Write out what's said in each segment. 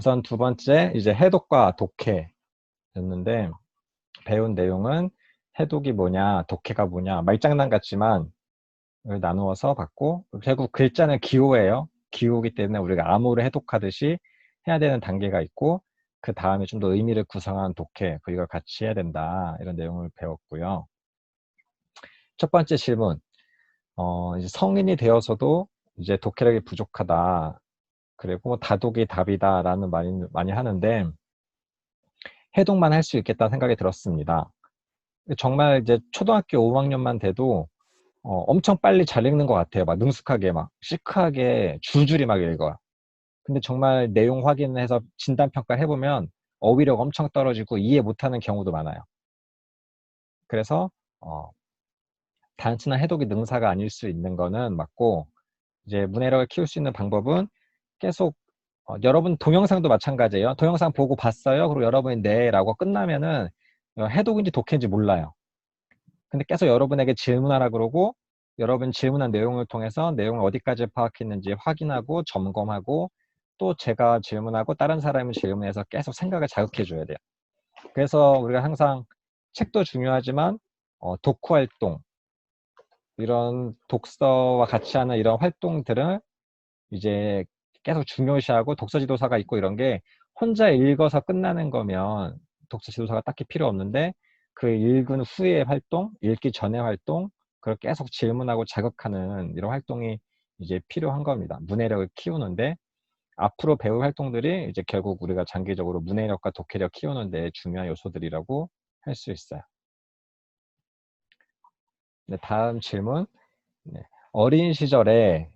우선 두 번째, 이제 해독과 독해였는데, 배운 내용은 해독이 뭐냐, 독해가 뭐냐, 말장난 같지만 나누어서 봤고, 결국 글자는 기호예요. 기호이기 때문에 우리가 암호를 해독하듯이 해야 되는 단계가 있고, 그 다음에 좀 더 의미를 구성한 독해, 이걸 같이 해야 된다. 이런 내용을 배웠고요. 첫 번째 질문, 이제 성인이 되어서도 이제 독해력이 부족하다. 그리고 뭐 다독이 답이다라는 말 많이 하는데, 해독만 할 수 있겠다 생각이 들었습니다. 정말 이제 초등학교 5학년만 돼도 엄청 빨리 잘 읽는 것 같아요. 막 능숙하게 막 시크하게 줄줄이 막 읽어요. 근데 정말 내용 확인해서 진단평가 해보면 어휘력 엄청 떨어지고 이해 못하는 경우도 많아요. 그래서 어, 단순한 해독이 능사가 아닐 수 있는 거는 맞고, 이제 문해력을 키울 수 있는 방법은 계속 여러분 동영상도 마찬가지예요. 동영상 보고 봤어요. 그리고 여러분이 네 라고 끝나면은 해독인지 독해인지 몰라요. 근데 계속 여러분에게 질문하라 그러고, 여러분 질문한 내용을 통해서 내용을 어디까지 파악했는지 확인하고 점검하고, 또 제가 질문하고 다른 사람이 질문해서 계속 생각을 자극해 줘야 돼요. 그래서 우리가 항상 책도 중요하지만 독후 활동, 이런 독서와 같이 하는 이런 활동들을 이제 계속 중요시하고, 독서 지도사가 있고 이런 게 혼자 읽어서 끝나는 거면 독서 지도사가 딱히 필요 없는데, 그 읽은 후의 활동, 읽기 전의 활동, 그걸 계속 질문하고 자극하는 이런 활동이 이제 필요한 겁니다. 문해력을 키우는데, 앞으로 배울 활동들이 이제 결국 우리가 장기적으로 문해력과 독해력 키우는 데 중요한 요소들이라고 할 수 있어요. 네, 다음 질문. 네. 어린 시절에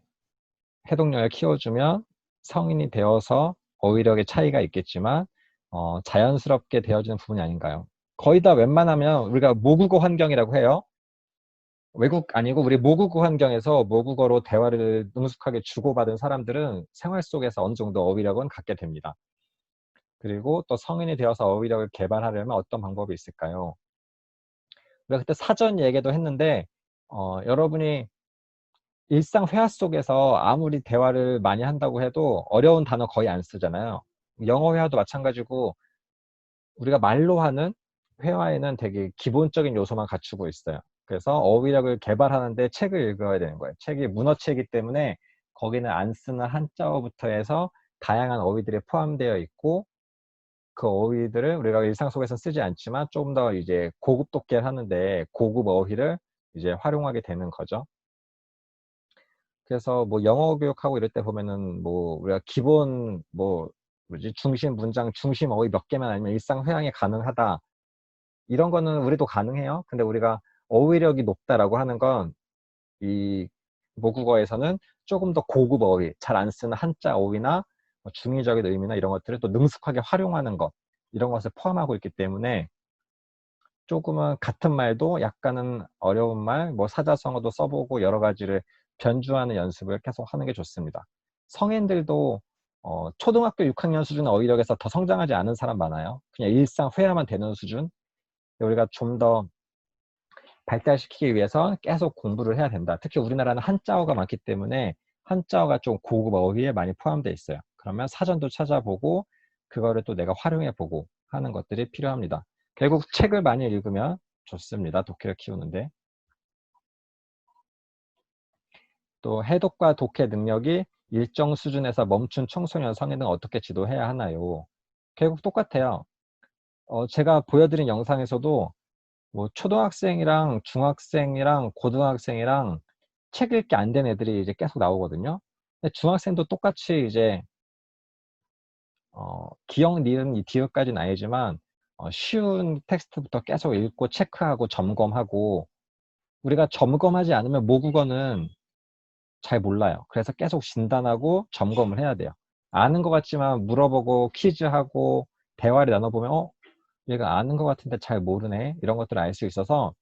해독력을 키워주면 성인이 되어서 어휘력의 차이가 있겠지만 자연스럽게 되어지는 부분이 아닌가요? 거의 다 웬만하면 우리가 모국어 환경이라고 해요. 외국 아니고 우리 모국어 환경에서 모국어로 대화를 능숙하게 주고받은 사람들은 생활 속에서 어느 정도 어휘력은 갖게 됩니다. 그리고 또 성인이 되어서 어휘력을 개발하려면 어떤 방법이 있을까요? 우리가 그때 사전 얘기도 했는데, 여러분이 일상 회화 속에서 아무리 대화를 많이 한다고 해도 어려운 단어 거의 안 쓰잖아요. 영어 회화도 마찬가지고, 우리가 말로 하는 회화에는 되게 기본적인 요소만 갖추고 있어요. 그래서 어휘력을 개발하는데 책을 읽어야 되는 거예요. 책이 문어체이기 때문에 거기는 안 쓰는 한자어부터 해서 다양한 어휘들이 포함되어 있고, 그 어휘들을 우리가 일상 속에서 쓰지 않지만 조금 더 이제 고급 독해를 하는데 고급 어휘를 이제 활용하게 되는 거죠. 그래서 뭐 영어 교육하고 이럴 때 보면은 뭐 우리가 기본 뭐 뭐지 중심 문장 중심 어휘 몇 개만 알면 일상 회화이 가능하다, 이런 거는 우리도 가능해요. 근데 우리가 어휘력이 높다라고 하는 건 이 모국어에서는 조금 더 고급 어휘, 잘 안 쓰는 한자 어휘나 뭐 중의적인 의미나 이런 것들을 또 능숙하게 활용하는 것, 이런 것을 포함하고 있기 때문에 조금은 같은 말도 약간은 어려운 말, 뭐 사자성어도 써보고 여러 가지를 변주하는 연습을 계속 하는 게 좋습니다. 성인들도 초등학교 6학년 수준 어휘력에서 더 성장하지 않은 사람 많아요. 그냥 일상 회화만 되는 수준. 우리가 좀 더 발달시키기 위해서 계속 공부를 해야 된다. 특히 우리나라는 한자어가 많기 때문에 한자어가 좀 고급 어휘에 많이 포함되어 있어요. 그러면 사전도 찾아보고 그거를 또 내가 활용해보고 하는 것들이 필요합니다. 결국 책을 많이 읽으면 좋습니다. 독해를 키우는데. 또 해독과 독해 능력이 일정 수준에서 멈춘 청소년, 성인은 어떻게 지도해야 하나요? 결국 똑같아요. 제가 보여드린 영상에서도 뭐 초등학생이랑 중학생이랑 고등학생이랑 책 읽기 안 된 애들이 이제 계속 나오거든요. 근데 중학생도 똑같이 이제 기억, 니은, 디귿까지는 아니지만 쉬운 텍스트부터 계속 읽고 체크하고 점검하고, 우리가 점검하지 않으면 모국어는 잘 몰라요. 그래서 계속 진단하고 점검을 해야 돼요. 아는 것 같지만 물어보고 퀴즈하고 대화를 나눠보면 얘가 아는 것 같은데 잘 모르네, 이런 것들을 알 수 있어서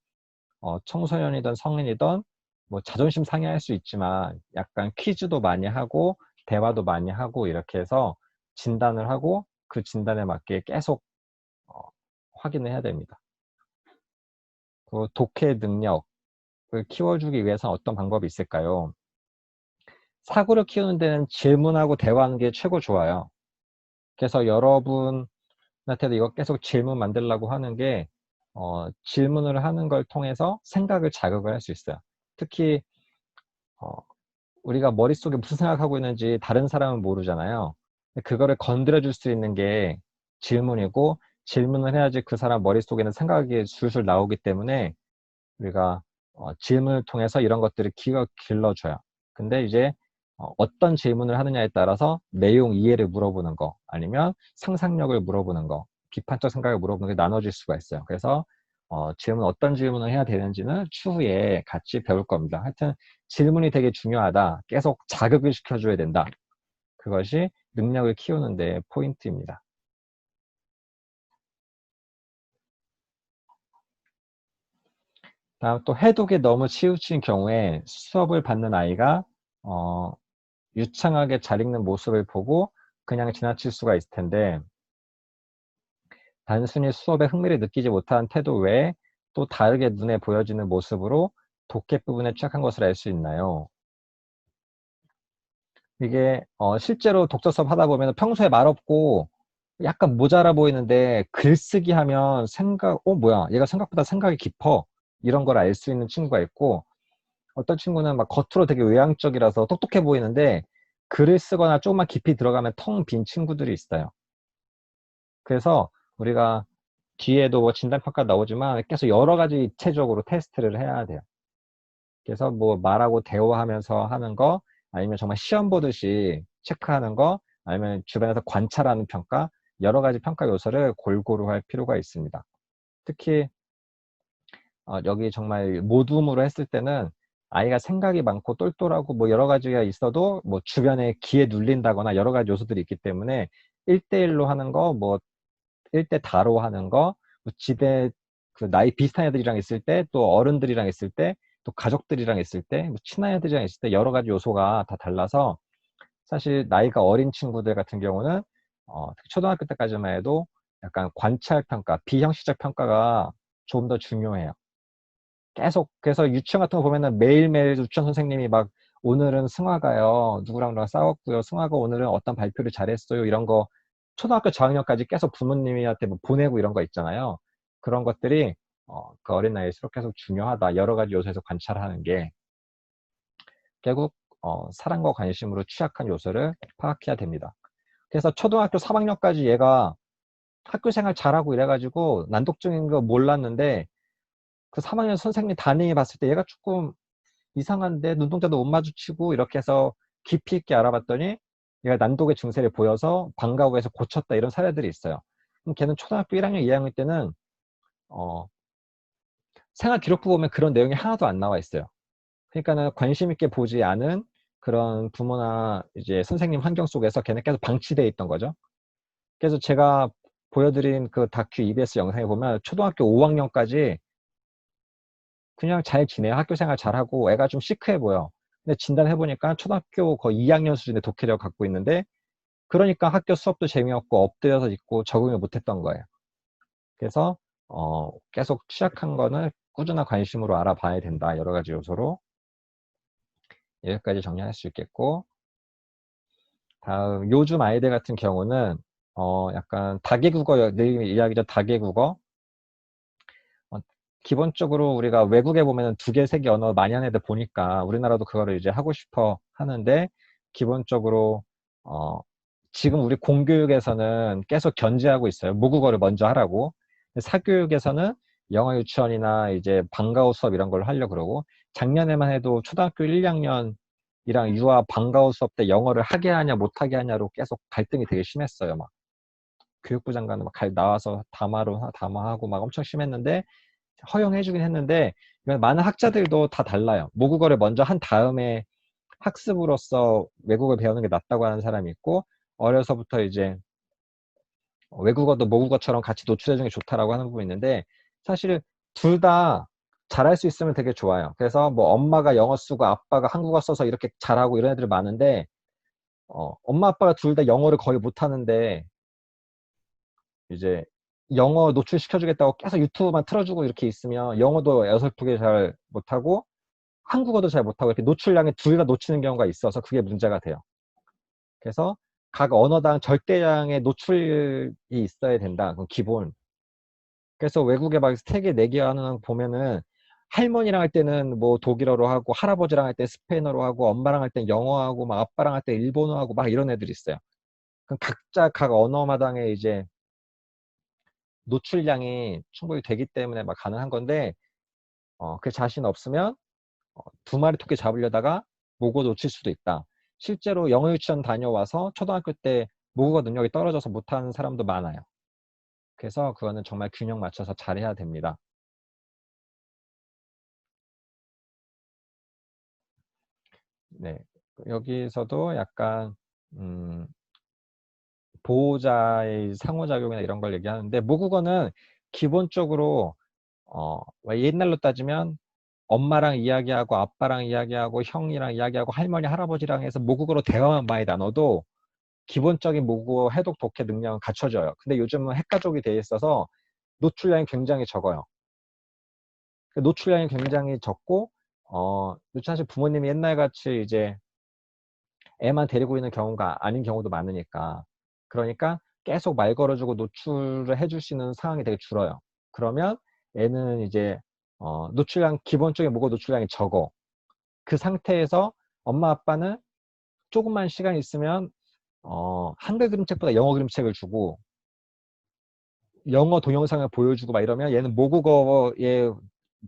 청소년이든 성인이든 뭐 자존심 상해할 수 있지만 약간 퀴즈도 많이 하고 대화도 많이 하고 이렇게 해서 진단을 하고 그 진단에 맞게 계속 어, 확인을 해야 됩니다. 그 독해 능력을 키워주기 위해서 어떤 방법이 있을까요? 사고를 키우는 데는 질문하고 대화하는 게 최고 좋아요. 그래서 여러분한테도 이거 계속 질문 만들려고 하는 게 질문을 하는 걸 통해서 생각을 자극을 할 수 있어요. 특히 어, 우리가 머릿속에 무슨 생각하고 있는지 다른 사람은 모르잖아요. 그거를 건드려 줄 수 있는 게 질문이고, 질문을 해야지 그 사람 머릿속에는 생각이 술술 나오기 때문에 우리가 질문을 통해서 이런 것들을 길러줘요. 근데 이제 어떤 질문을 하느냐에 따라서 내용 이해를 물어보는 거, 아니면 상상력을 물어보는 거, 비판적 생각을 물어보는 게 나눠질 수가 있어요. 그래서 어떤 질문을 해야 되는지는 추후에 같이 배울 겁니다. 하여튼 질문이 되게 중요하다. 계속 자극을 시켜줘야 된다. 그것이 능력을 키우는 데 포인트입니다. 다음 또 해독에 너무 치우친 경우에 수업을 받는 아이가 어, 유창하게 잘 읽는 모습을 보고 그냥 지나칠 수가 있을 텐데, 단순히 수업에 흥미를 느끼지 못한 태도 외에 또 다르게 눈에 보여지는 모습으로 독해 부분에 취약한 것을 알 수 있나요? 이게 실제로 독서 수업 하다 보면 평소에 말없고 약간 모자라 보이는데 글쓰기 하면 뭐야, 얘가 생각보다 생각이 깊어. 이런 걸 알 수 있는 친구가 있고, 어떤 친구는 막 겉으로 되게 외향적이라서 똑똑해 보이는데 글을 쓰거나 조금만 깊이 들어가면 텅 빈 친구들이 있어요. 그래서 우리가 뒤에도 뭐 진단평가 나오지만 계속 여러 가지 입체적으로 테스트를 해야 돼요. 그래서 뭐 말하고 대화하면서 하는 거, 아니면 정말 시험 보듯이 체크하는 거, 아니면 주변에서 관찰하는 평가, 여러 가지 평가 요소를 골고루 할 필요가 있습니다. 특히 여기 정말 모둠으로 했을 때는 아이가 생각이 많고 똘똘하고 뭐 여러 가지가 있어도 뭐 주변에 기에 눌린다거나 여러 가지 요소들이 있기 때문에 1대1로 하는 거, 뭐 1대 다로 하는 거, 뭐 집에 그 나이 비슷한 애들이랑 있을 때, 또 어른들이랑 있을 때, 또 가족들이랑 있을 때, 뭐 친한 애들이랑 있을 때 여러 가지 요소가 다 달라서, 사실 나이가 어린 친구들 같은 경우는 특히 초등학교 때까지만 해도 약간 관찰 평가, 비형식적 평가가 좀 더 중요해요. 계속 그래서 유치원 같은 거 보면은 매일매일 유치원 선생님이 막 오늘은 승화가요, 누구랑 싸웠고요, 승화가 오늘은 어떤 발표를 잘했어요, 이런 거 초등학교 저학년까지 계속 부모님한테 뭐 보내고 이런 거 있잖아요. 그런 것들이 그 어린 나이일수록 계속 중요하다. 여러 가지 요소에서 관찰하는 게 결국 사랑과 관심으로 취약한 요소를 파악해야 됩니다. 그래서 초등학교 3학년까지 얘가 학교 생활 잘하고 이래가지고 난독증인 거 몰랐는데, 그 3학년 선생님 담임이 봤을 때 얘가 조금 이상한데 눈동자도 못 마주치고 이렇게 해서 깊이 있게 알아봤더니 얘가 난독의 증세를 보여서 방과 후에서 고쳤다, 이런 사례들이 있어요. 그럼 걔는 초등학교 1학년, 2학년 때는 어, 생활 기록부 보면 그런 내용이 하나도 안 나와 있어요. 그러니까는 관심 있게 보지 않은 그런 부모나 이제 선생님 환경 속에서 걔는 계속 방치되어 있던 거죠. 그래서 제가 보여드린 그 다큐 EBS 영상에 보면 초등학교 5학년까지 그냥 잘 지내요. 학교 생활 잘하고 애가 좀 시크해 보여. 근데 진단해보니까 초등학교 거의 2학년 수준의 독해력을 갖고 있는데, 그러니까 학교 수업도 재미없고 엎드려서 있고 적응을 못했던 거예요. 그래서 계속 취약한 거는 꾸준한 관심으로 알아봐야 된다. 여러 가지 요소로. 여기까지 정리할 수 있겠고, 다음 요즘 아이들 같은 경우는 약간 다계국어, 늘 이야기죠. 다계국어. 어, 기본적으로 우리가 외국에 보면은 두 개, 세 개 언어 많이 하는 애들 보니까 우리나라도 그거를 이제 하고 싶어 하는데, 기본적으로 어, 지금 우리 공교육에서는 계속 견제하고 있어요. 모국어를 먼저 하라고. 사교육에서는 영어 유치원이나 이제 방과후 수업 이런 걸 하려고 그러고, 작년에만 해도 초등학교 1, 2학년이랑 유아 방과후 수업 때 영어를 하게 하냐 못하게 하냐로 계속 갈등이 되게 심했어요. 막 교육부 장관은 막 나와서 담화하고 막 엄청 심했는데, 허용해주긴 했는데, 이건 많은 학자들도 다 달라요. 모국어를 먼저 한 다음에 학습으로서 외국어를 배우는 게 낫다고 하는 사람이 있고, 어려서부터 이제 외국어도 모국어처럼 같이 노출해주는 게 좋다라고 하는 부분이 있는데, 사실 둘 다 잘할 수 있으면 되게 좋아요. 그래서 뭐 엄마가 영어 쓰고 아빠가 한국어 써서 이렇게 잘하고 이런 애들 많은데, 엄마 아빠가 둘 다 영어를 거의 못하는데 이제 영어 노출시켜주겠다고 계속 유튜브만 틀어주고 이렇게 있으면 영어도 어설프게 잘 못하고 한국어도 잘 못하고 이렇게 노출량에 둘 다 놓치는 경우가 있어서 그게 문제가 돼요. 그래서 각 언어당 절대량의 노출이 있어야 된다. 그건 기본. 그래서 외국에 막 3개, 4개 하는 거 보면은 할머니랑 할 때는 뭐 독일어로 하고 할아버지랑 할 때 스페인어로 하고 엄마랑 할 때 영어하고 막 아빠랑 할 때 일본어하고 막 이런 애들이 있어요. 그럼 각자 각 언어마당에 이제 노출량이 충분히 되기 때문에 막 가능한 건데 그 자신 없으면 2마리 토끼 잡으려다가 모국어 놓칠 수도 있다. 실제로 영어 유치원 다녀와서 초등학교 때 모국어 능력이 떨어져서 못하는 사람도 많아요. 그래서 그거는 정말 균형 맞춰서 잘해야 됩니다. 네. 여기서도 약간 음, 보호자의 상호작용이나 이런 걸 얘기하는데 모국어는 기본적으로 왜 옛날로 따지면 엄마랑 이야기하고 아빠랑 이야기하고 형이랑 이야기하고 할머니 할아버지랑 해서 모국어로 대화만 많이 나눠도 기본적인 모국어 해독 독해 능력은 갖춰져요. 근데 요즘은 핵가족이 돼 있어서 노출량이 굉장히 적어요. 그 노출량이 굉장히 적고 사실 부모님이 옛날같이 이제 애만 데리고 있는 경우가 아닌 경우도 많으니까 그러니까 계속 말 걸어주고 노출을 해줄 수 있는 상황이 되게 줄어요. 그러면 애는 이제 노출량 기본적인 모국어 노출량이 적어. 그 상태에서 엄마 아빠는 조금만 시간 있으면 한글 그림책보다 영어 그림책을 주고 영어 동영상을 보여주고 막 이러면 얘는 모국어의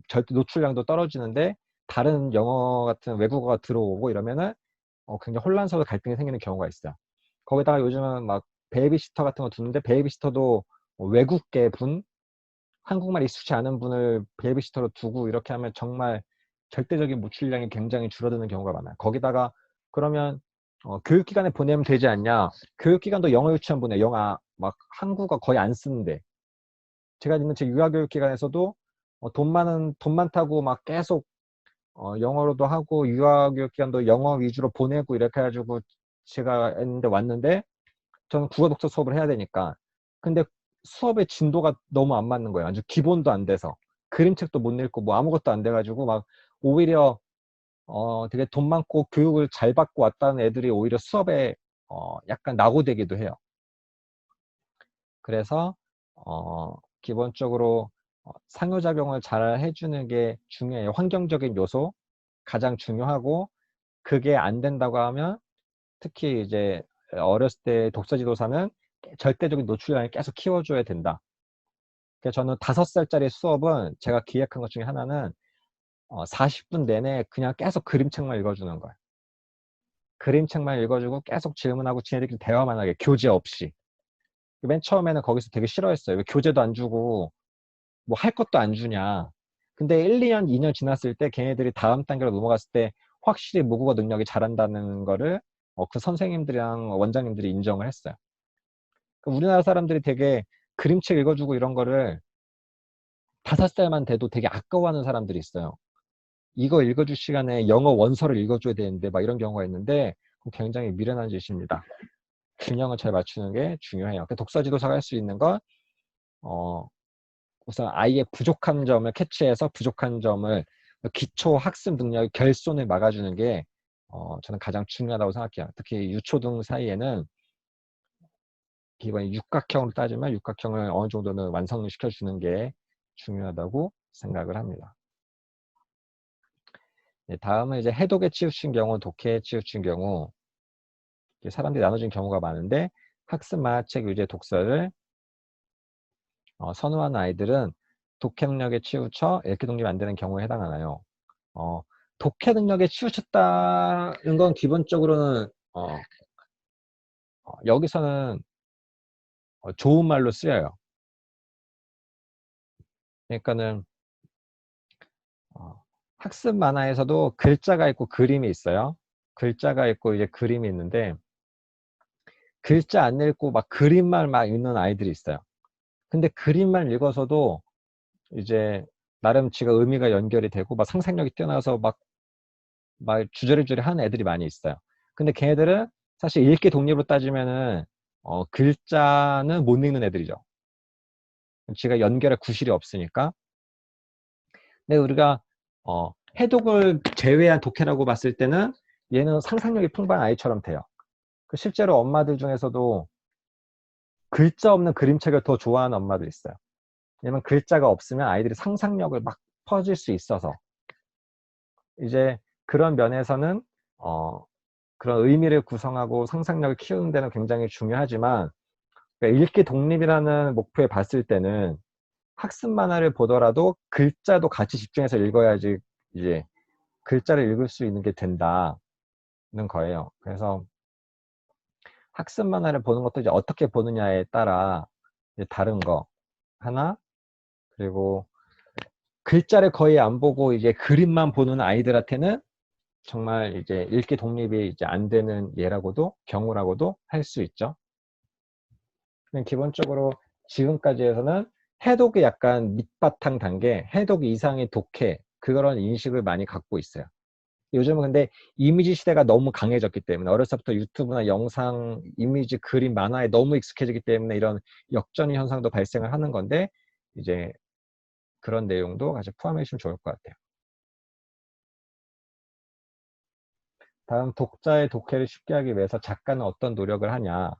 절대 노출량도 떨어지는데 다른 영어 같은 외국어가 들어오고 이러면은 굉장히 혼란스러워 갈등이 생기는 경우가 있어요. 거기다가 요즘은 막 베이비시터 같은 거 두는데 베이비시터도 외국계 분, 한국말 익숙치 않은 분을 베이비시터로 두고 이렇게 하면 정말 절대적인 노출량이 굉장히 줄어드는 경우가 많아요. 거기다가 그러면 교육기관에 보내면 되지 않냐? 교육기관도 영어 유치원 보내. 영어 막 한국어 거의 안 쓰는데 제가 있는 제 유아교육기관에서도 돈 많다고 막 계속 영어로도 하고 유아교육기관도 영어 위주로 보내고 이렇게 해가지고 제가 했는데 왔는데 저는 국어 독서 수업을 해야 되니까 근데 수업의 진도가 너무 안 맞는 거예요. 아주 기본도 안 돼서 그림책도 못 읽고 뭐 아무것도 안 돼가지고 막 오히려 되게 돈 많고 교육을 잘 받고 왔다는 애들이 오히려 수업에 약간 낙오되기도 해요. 그래서 기본적으로 상호작용을 잘 해주는 게 중요해요. 환경적인 요소 가장 중요하고 그게 안 된다고 하면 특히 이제 어렸을 때 독서지도사는 절대적인 노출량을 계속 키워줘야 된다. 그래서 저는 5살짜리 수업은 제가 기획한 것 중에 하나는 40분 내내 그냥 계속 그림책만 읽어주는 거예요. 그림책만 읽어주고 계속 질문하고 지네들끼리 대화만 하게 교재 없이. 맨 처음에는 거기서 되게 싫어했어요. 왜 교재도 안 주고 뭐 할 것도 안 주냐. 근데 1, 2년, 2년 지났을 때 걔네들이 다음 단계로 넘어갔을 때 확실히 모국어 능력이 잘한다는 거를 그 선생님들이랑 원장님들이 인정을 했어요. 우리나라 사람들이 되게 그림책 읽어주고 이런 거를 5살만 돼도 되게 아까워하는 사람들이 있어요. 이거 읽어줄 시간에 영어 원서를 읽어줘야 되는데 막 이런 경우가 있는데 굉장히 미련한 짓입니다. 균형을 잘 맞추는 게 중요해요. 독서 지도사가 할 수 있는 건 우선 아이의 부족한 점을 캐치해서 부족한 점을 기초 학습 능력의 결손을 막아주는 게 저는 가장 중요하다고 생각해요. 특히 유초등 사이에는 기본이 육각형으로 따지면 육각형을 어느 정도는 완성시켜 주는 게 중요하다고 생각을 합니다. 네, 다음은 이제 해독에 치우친 경우, 독해에 치우친 경우 사람들이 나눠진 경우가 많은데 학습 만화책 위주의 독서를 선호하는 아이들은 독해 능력에 치우쳐 읽기 독립이 안 되는 경우에 해당하나요? 어, 독해 능력에 치우쳤다는 건 기본적으로는 여기서는 좋은 말로 쓰여요. 그러니까는 학습 만화에서도 글자가 있고 그림이 있어요. 글자가 있고 이제 그림이 있는데 글자 안 읽고 막 그림만 막 읽는 아이들이 있어요. 근데 그림만 읽어서도 이제 나름 지가 의미가 연결이 되고 막 상상력이 뛰어나서 막 주저리주저리 하는 애들이 많이 있어요. 근데 걔네들은 사실 읽기 독립으로 따지면은 글자는 못 읽는 애들이죠. 지가 연결할 구실이 없으니까. 근데 우리가 해독을 제외한 독해라고 봤을 때는 얘는 상상력이 풍부한 아이처럼 돼요. 실제로 엄마들 중에서도 글자 없는 그림책을 더 좋아하는 엄마도 있어요. 왜냐면 글자가 없으면 아이들이 상상력을 막 퍼질 수 있어서. 이제 그런 면에서는 그런 의미를 구성하고 상상력을 키우는 데는 굉장히 중요하지만, 그러니까 읽기 독립이라는 목표에 봤을 때는 학습 만화를 보더라도 글자도 같이 집중해서 읽어야지 이제 글자를 읽을 수 있는 게 된다는 거예요. 그래서 학습 만화를 보는 것도 이제 어떻게 보느냐에 따라 이제 다른 거 하나, 그리고 글자를 거의 안 보고 이제 그림만 보는 아이들한테는 정말 이제 읽기 독립이 이제 안 되는 예라고도, 경우라고도 할 수 있죠. 기본적으로 지금까지 해서는 해독이 약간 밑바탕 단계, 해독 이상의 독해, 그런 인식을 많이 갖고 있어요. 요즘은 근데 이미지 시대가 너무 강해졌기 때문에, 어렸을 때부터 유튜브나 영상, 이미지, 그림, 만화에 너무 익숙해지기 때문에 이런 역전의 현상도 발생을 하는 건데, 이제 그런 내용도 같이 포함해 주시면 좋을 것 같아요. 다음, 독자의 독해를 쉽게 하기 위해서 작가는 어떤 노력을 하냐.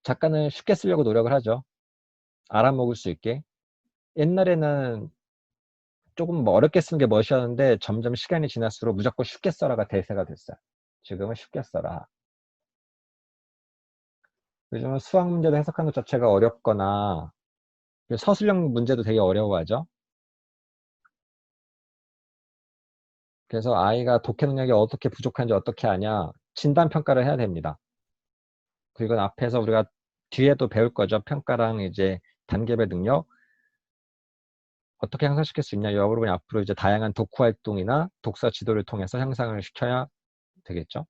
작가는 쉽게 쓰려고 노력을 하죠. 알아먹을 수 있게. 옛날에는 조금 뭐 어렵게 쓰는 게 멋이었는데 점점 시간이 지날수록 무조건 쉽게 써라가 대세가 됐어요. 지금은 쉽게 써라. 요즘은 수학 문제도 해석하는 것 자체가 어렵거나 서술형 문제도 되게 어려워하죠. 그래서 아이가 독해 능력이 어떻게 부족한지 어떻게 아냐, 진단 평가를 해야 됩니다. 그리고 앞에서 우리가 뒤에도 배울 거죠. 평가랑 이제 단계별 능력 어떻게 향상시킬 수 있냐, 이 부분이 앞으로 이제 다양한 독후 활동이나 독서 지도를 통해서 향상을 시켜야 되겠죠.